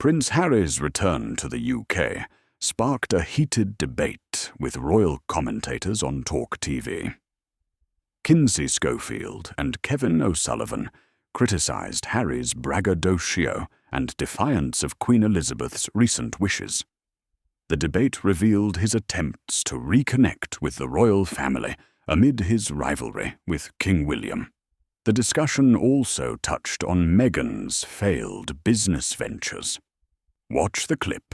Prince Harry's return to the UK sparked a heated debate with royal commentators on Talk TV. Kinsey Schofield and Kevin O'Sullivan criticised Harry's braggadocio and defiance of Queen Elizabeth's recent wishes. The debate revealed his attempts to reconnect with the royal family amid his rivalry with King William. The discussion also touched on Meghan's failed business ventures. Watch the clip.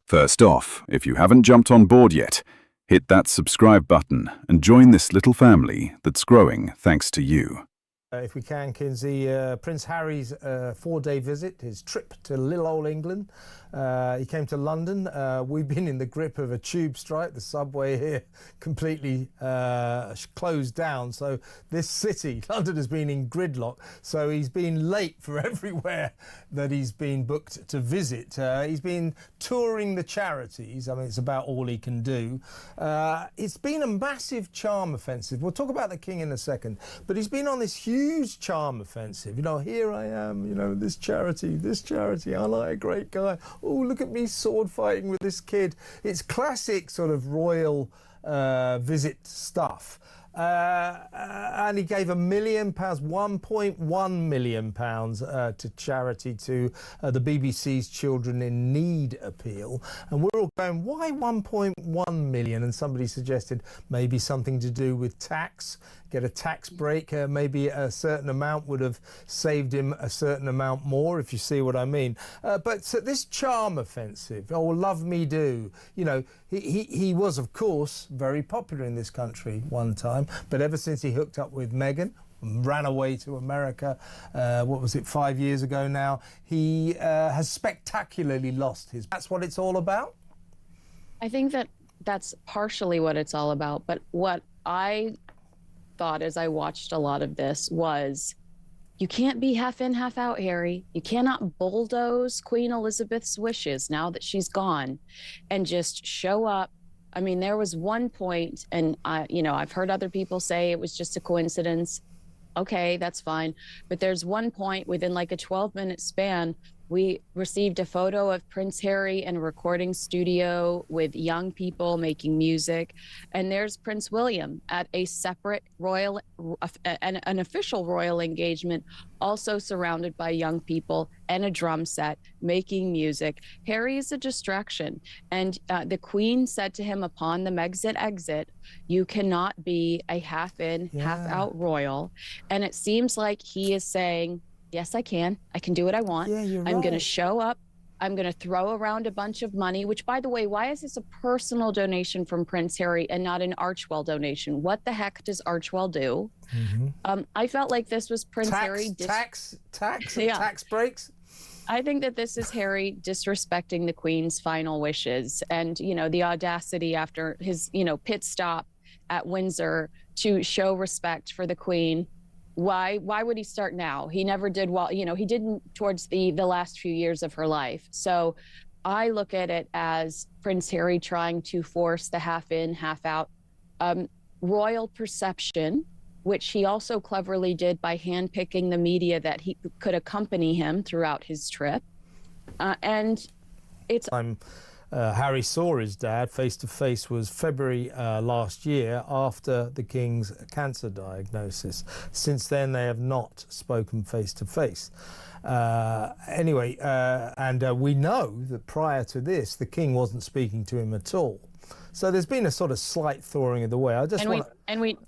First off, if you haven't jumped on board yet, hit that subscribe button and join this little family that's growing thanks to you. If we can, Kinsey, Prince Harry's 4-day visit, his trip to little old England. He came to London. We've been in the grip of a tube strike. The subway here completely closed down. So this city, London, has been in gridlock. So he's been late for everywhere that he's been booked to visit. He's been touring the charities. I mean, it's about all he can do. It's been a massive charm offensive. We'll talk about the King in a second. But he's been on this huge charm offensive. You know, here I am, you know, this charity, I'm like a great guy. Oh, look at me sword fighting with this kid. It's classic sort of royal visit stuff. And he gave £1 million, £1.1 million to charity, to the BBC's Children in Need appeal. And we're all going, why 1.1 million? And somebody suggested maybe something to do with tax, get a tax break. Maybe a certain amount would have saved him a certain amount more, if you see what I mean. But this charm offensive, oh, love me do, you know, he was, of course, very popular in this country one time, but ever since he hooked up with Meghan, ran away to America, what was it, 5 years ago now, he has spectacularly lost his... That's what it's all about? I think that that's partially what it's all about, but what I thought as I watched a lot of this was, you can't be half in, half out, Harry. You cannot bulldoze Queen Elizabeth's wishes now that she's gone and just show up. I mean, there was one point, and I've heard other people say it was just a coincidence. Okay, that's fine. But there's one point within like a 12-minute span, we received a photo of Prince Harry in a recording studio with young people making music. And there's Prince William at a separate royal, an official royal engagement, also surrounded by young people and a drum set making music. Harry is a distraction. And the Queen said to him upon the MEGXIT exit, you cannot be a half in, half out royal. And it seems like he is saying, yes, I can do what I want. Yeah, you're I'm right. going to show up. I'm going to throw around a bunch of money, which, by the way, why is this a personal donation from Prince Harry and not an Archewell donation? What the heck does Archewell do? Mm-hmm. I felt like this was Prince Harry. Tax breaks? I think that this is Harry disrespecting the Queen's final wishes. And, you know, the audacity after his, pit stop at Windsor to show respect for the Queen. Why would he start now? He never did well, he didn't towards the last few years of her life. So I look at it as Prince Harry trying to force the half in, half out royal perception, which he also cleverly did by handpicking the media that he could accompany him throughout his trip. And it's... Harry saw his dad face-to-face was February last year after the King's cancer diagnosis. Since then, they have not spoken face-to-face. Anyway, we know that prior to this, the King wasn't speaking to him at all. So there's been a sort of slight thawing of the way.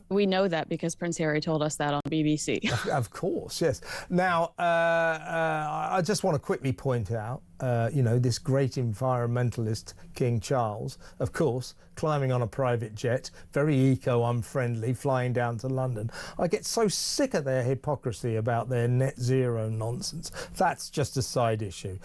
We know that because Prince Harry told us that on BBC. Of course, yes. Now, I just want to quickly point out, this great environmentalist, King Charles, of course, climbing on a private jet, very eco-unfriendly, flying down to London. I get so sick of their hypocrisy about their net zero nonsense. That's just a side issue.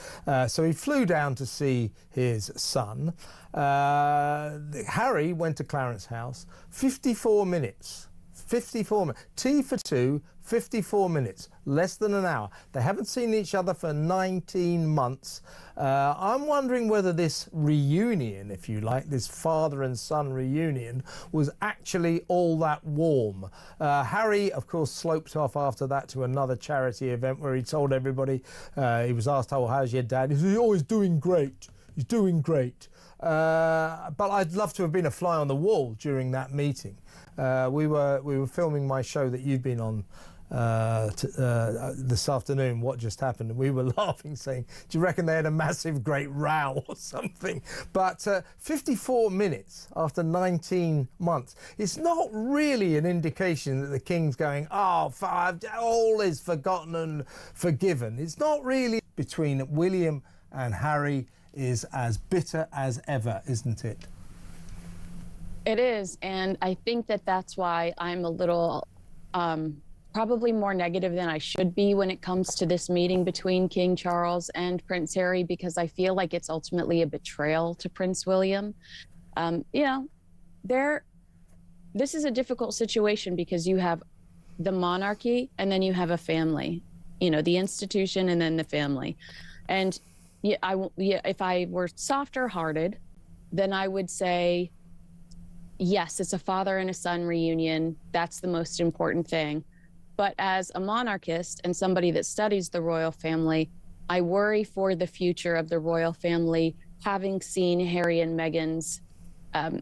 So he flew down to see his son. Harry went to Clarence House, 54 minutes. 54 minutes. Tea for two, 54 minutes, less than an hour. They haven't seen each other for 19 months. I'm wondering whether this reunion, if you like, this father and son reunion, was actually all that warm. Harry, of course, sloped off after that to another charity event where he told everybody, he was asked, oh, how's your dad? He said, oh, he's doing great. He's doing great. But I'd love to have been a fly on the wall during that meeting. We were filming my show that you've been on this afternoon, What Just Happened, and we were laughing, saying, do you reckon they had a massive great row or something? But 54 minutes after 19 months, it's not really an indication that the King's going, oh, all is forgotten and forgiven. It's not really. Between William and Harry is as bitter as ever, isn't it? It is, and I think that that's why I'm a little probably more negative than I should be when it comes to this meeting between King Charles and Prince Harry, because I feel like it's ultimately a betrayal to Prince William. You know, this is a difficult situation because you have the monarchy and then you have a family, you know, the institution and then the family. And if I were softer hearted, then I would say, yes, it's a father and a son reunion. That's the most important thing. But as a monarchist and somebody that studies the royal family, I worry for the future of the royal family, having seen Harry and Meghan's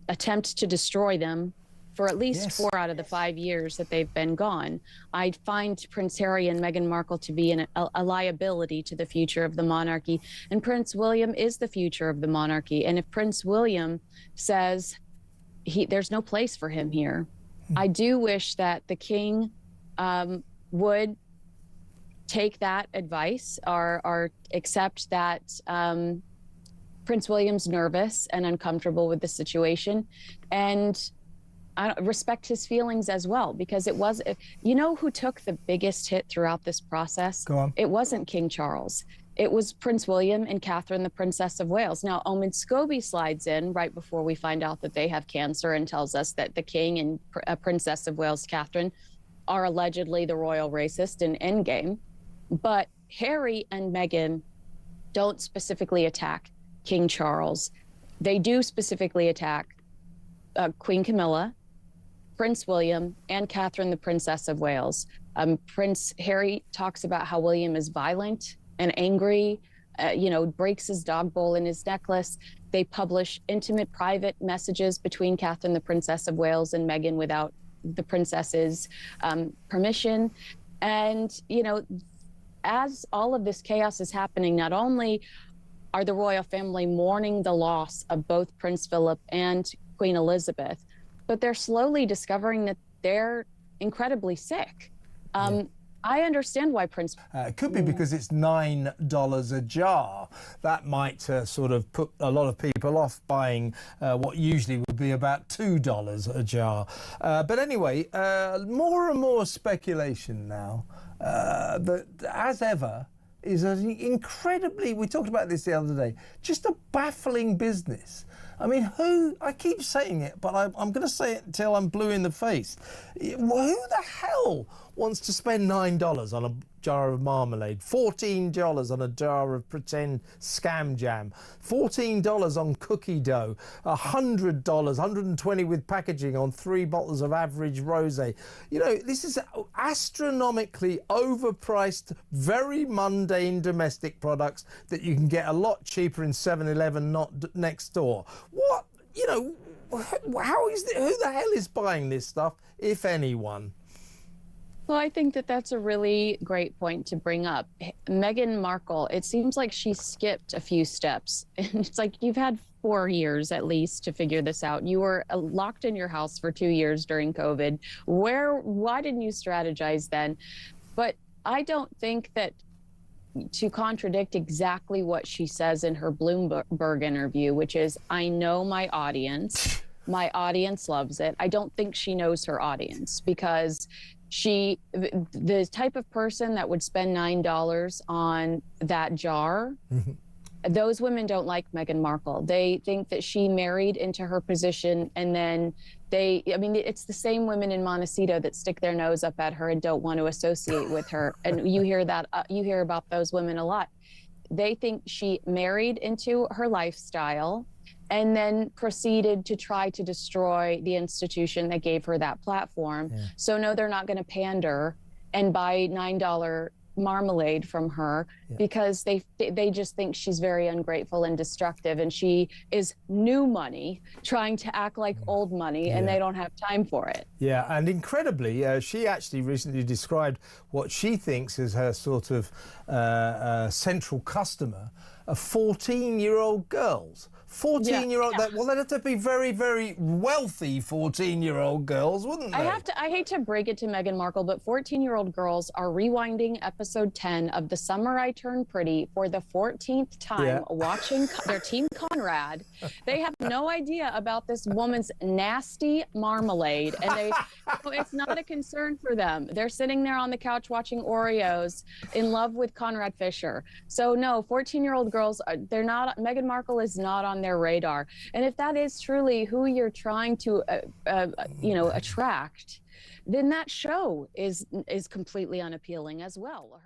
attempt to destroy them for at least 4 out of the 5 years that they've been gone. I find Prince Harry and Meghan Markle to be a liability to the future of the monarchy. And Prince William is the future of the monarchy. And if Prince William says there's no place for him here, I do wish that the King would take that advice or accept that Prince William's nervous and uncomfortable with the situation, and respect his feelings as well, because it was, you know, who took the biggest hit throughout this process? Go on. It wasn't King Charles. It was Prince William and Catherine, the Princess of Wales. Now, Omid Scobie slides in right before we find out that they have cancer and tells us that the King and Princess of Wales, Catherine, are allegedly the royal racist in Endgame. But Harry and Meghan don't specifically attack King Charles. They do specifically attack Queen Camilla, Prince William, and Catherine, the Princess of Wales. Prince Harry talks about how William is violent and angry, you know, breaks his dog bowl in his necklace. They publish intimate, private messages between Catherine, the Princess of Wales, and Meghan without the princess's permission. And, you know, as all of this chaos is happening, not only are the royal family mourning the loss of both Prince Philip and Queen Elizabeth, but they're slowly discovering that they're incredibly sick. I understand why Prince... It could be because it's $9 a jar. That might sort of put a lot of people off buying what usually would be about $2 a jar. But anyway, more and more speculation now that, as ever, is an incredibly, we talked about this the other day, just a baffling business. I mean, I keep saying it, but I'm going to say it until I'm blue in the face. Who the hell wants to spend $9 on a jar of marmalade, $14 on a jar of pretend scam jam, $14 on cookie dough, $100, $120 with packaging on 3 bottles of average rosé? You know, this is astronomically overpriced, very mundane domestic products that you can get a lot cheaper in 7-Eleven, not next door. What, you know, how is who the hell is buying this stuff, if anyone? Well, I think that that's a really great point to bring up. Meghan Markle, it seems like she skipped a few steps. And it's like, you've had 4 years at least to figure this out. You were locked in your house for 2 years during COVID. Why didn't you strategize then? But I don't think that, to contradict exactly what she says in her Bloomberg interview, which is, I know my audience loves it. I don't think she knows her audience, because the type of person that would spend $9 on that jar Those women don't like Meghan Markle. They think that she married into her position, and then I mean, it's the same women in Montecito that stick their nose up at her and don't want to associate with her. And you hear that, you hear about those women a lot. They think she married into her lifestyle and then proceeded to try to destroy the institution that gave her that platform. Yeah. So no, they're not going to pander and buy $9 marmalade from her, because they just think she's very ungrateful and destructive, and she is new money trying to act like old money, and they don't have time for it. Yeah, and incredibly, she actually recently described what she thinks is her sort of central customer of 14-year-old girls. 14-year-old, well, they'd have to be very, very wealthy 14-year-old girls, wouldn't they? I hate to break it to Meghan Markle, but 14-year-old girls are rewinding episode 10 of The Summer I Turned Pretty for the 14th time, watching their Team Conrad. They have no idea about this woman's nasty marmalade, and it's not a concern for them. They're sitting there on the couch watching Oreos, in love with Conrad Fisher. So no, 14-year-old girls, they're not. Meghan Markle is not on their radar. And if that is truly who you're trying to attract, then that show is completely unappealing as well.